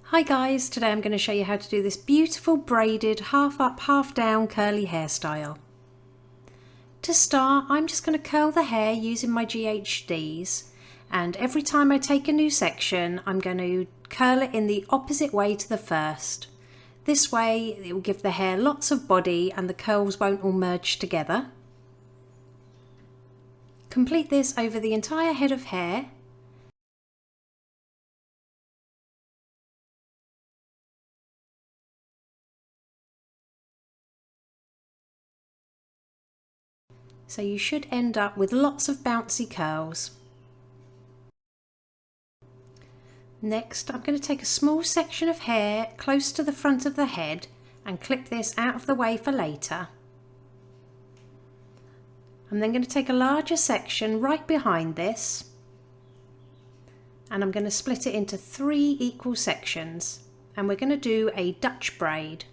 Hi guys, today I'm going to show you how to do this beautiful braided half up half down curly hairstyle. To start, I'm just going to curl the hair using my GHDs, and every time I take a new section I'm going to curl it in the opposite way to the first. This way it will give the hair lots of body and the curls won't all merge together. Complete this over the entire head of hair. So you should end up with lots of bouncy curls. Next, I'm going to take a small section of hair close to the front of the head and clip this out of the way for later. I'm then going to take a larger section right behind this and I'm going to split it into 3 equal sections, and we're going to do a Dutch braid.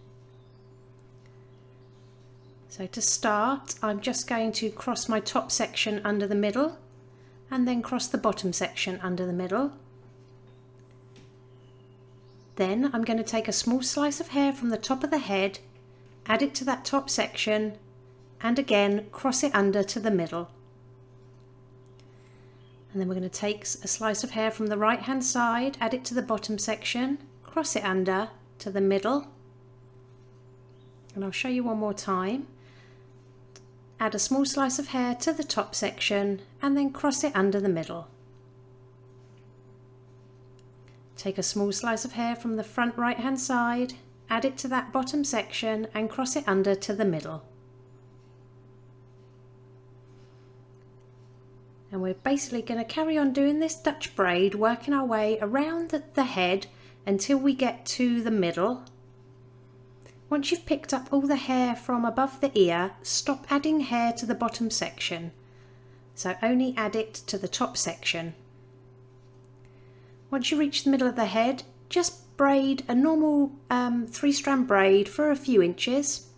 So to start, I'm just going to cross my top section under the middle and then cross the bottom section under the middle. Then I'm going to take a small slice of hair from the top of the head, add it to that top section, and again cross it under to the middle. And then we're going to take a slice of hair from the right hand side, add it to the bottom section, cross it under to the middle. And I'll show you one more time. Add a small slice of hair to the top section and then cross it under the middle. Take a small slice of hair from the front right hand side, add it to that bottom section and cross it under to the middle. And we're basically going to carry on doing this Dutch braid, working our way around the head until we get to the middle. Once you've picked up all the hair from above the ear, stop adding hair to the bottom section. So only add it to the top section. Once you reach the middle of the head, just braid a normal 3-strand braid for a few inches.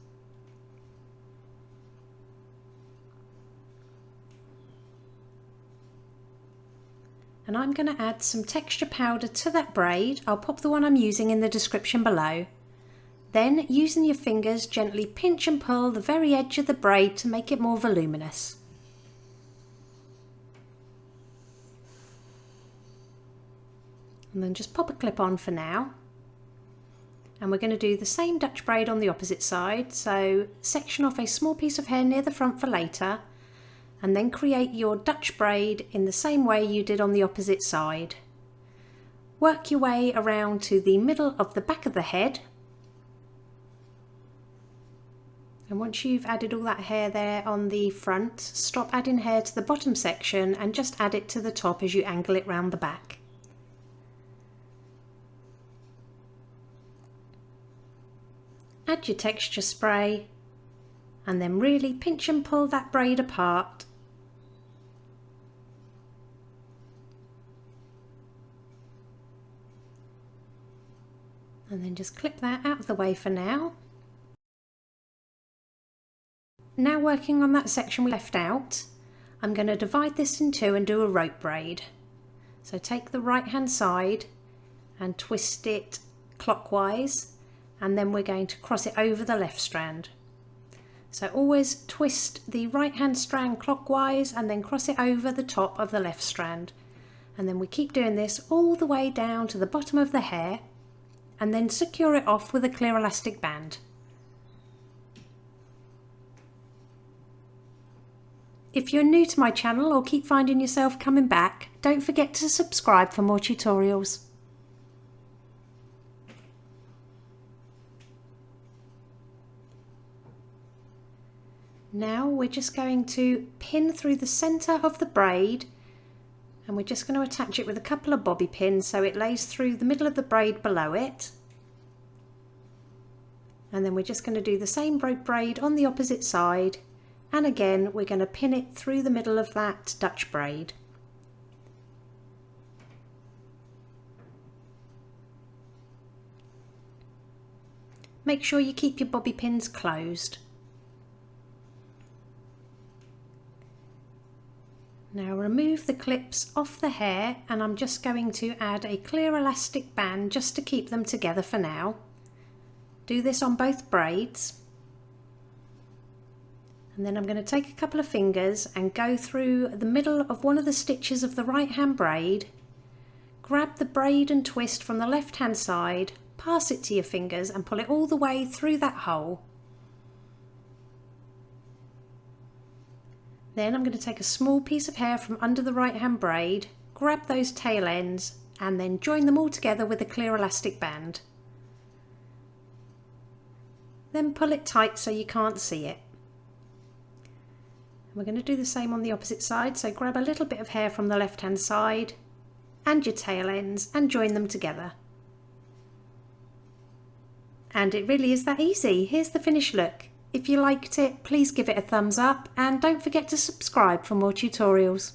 And I'm going to add some texture powder to that braid. I'll pop the one I'm using in the description below. Then, using your fingers, gently pinch and pull the very edge of the braid to make it more voluminous. And then just pop a clip on for now. And we're going to do the same Dutch braid on the opposite side. So section off a small piece of hair near the front for later, and then create your Dutch braid in the same way you did on the opposite side. Work your way around to the middle of the back of the head. And once you've added all that hair there on the front, stop adding hair to the bottom section and just add it to the top as you angle it round the back. Add your texture spray and then really pinch and pull that braid apart. And then just clip that out of the way for now. Now, working on that section we left out, I'm going to divide this in two and do a rope braid. So take the right hand side and twist it clockwise, and then we're going to cross it over the left strand. So always twist the right hand strand clockwise and then cross it over the top of the left strand. And then we keep doing this all the way down to the bottom of the hair, and then secure it off with a clear elastic band. If you're new to my channel or keep finding yourself coming back, don't forget to subscribe for more tutorials. Now we're just going to pin through the centre of the braid, and we're just going to attach it with a couple of bobby pins so it lays through the middle of the braid below it. And then we're just going to do the same rope braid on the opposite side. And again, we're going to pin it through the middle of that Dutch braid. Make sure you keep your bobby pins closed. Now Now remove the clips off the hair, and I'm just going to add a clear elastic band just to keep them together for now. Do this on both braids. And then I'm going to take a couple of fingers and go through the middle of one of the stitches of the right hand braid, grab the braid and twist from the left hand side, pass it to your fingers and pull it all the way through that hole. Then I'm going to take a small piece of hair from under the right hand braid, grab those tail ends and then join them all together with a clear elastic band. Then pull it tight so you can't see it. We're going to do the same on the opposite side, so grab a little bit of hair from the left hand side and your tail ends and join them together. And it really is that easy. Here's the finished look. If you liked it, please give it a thumbs up and don't forget to subscribe for more tutorials.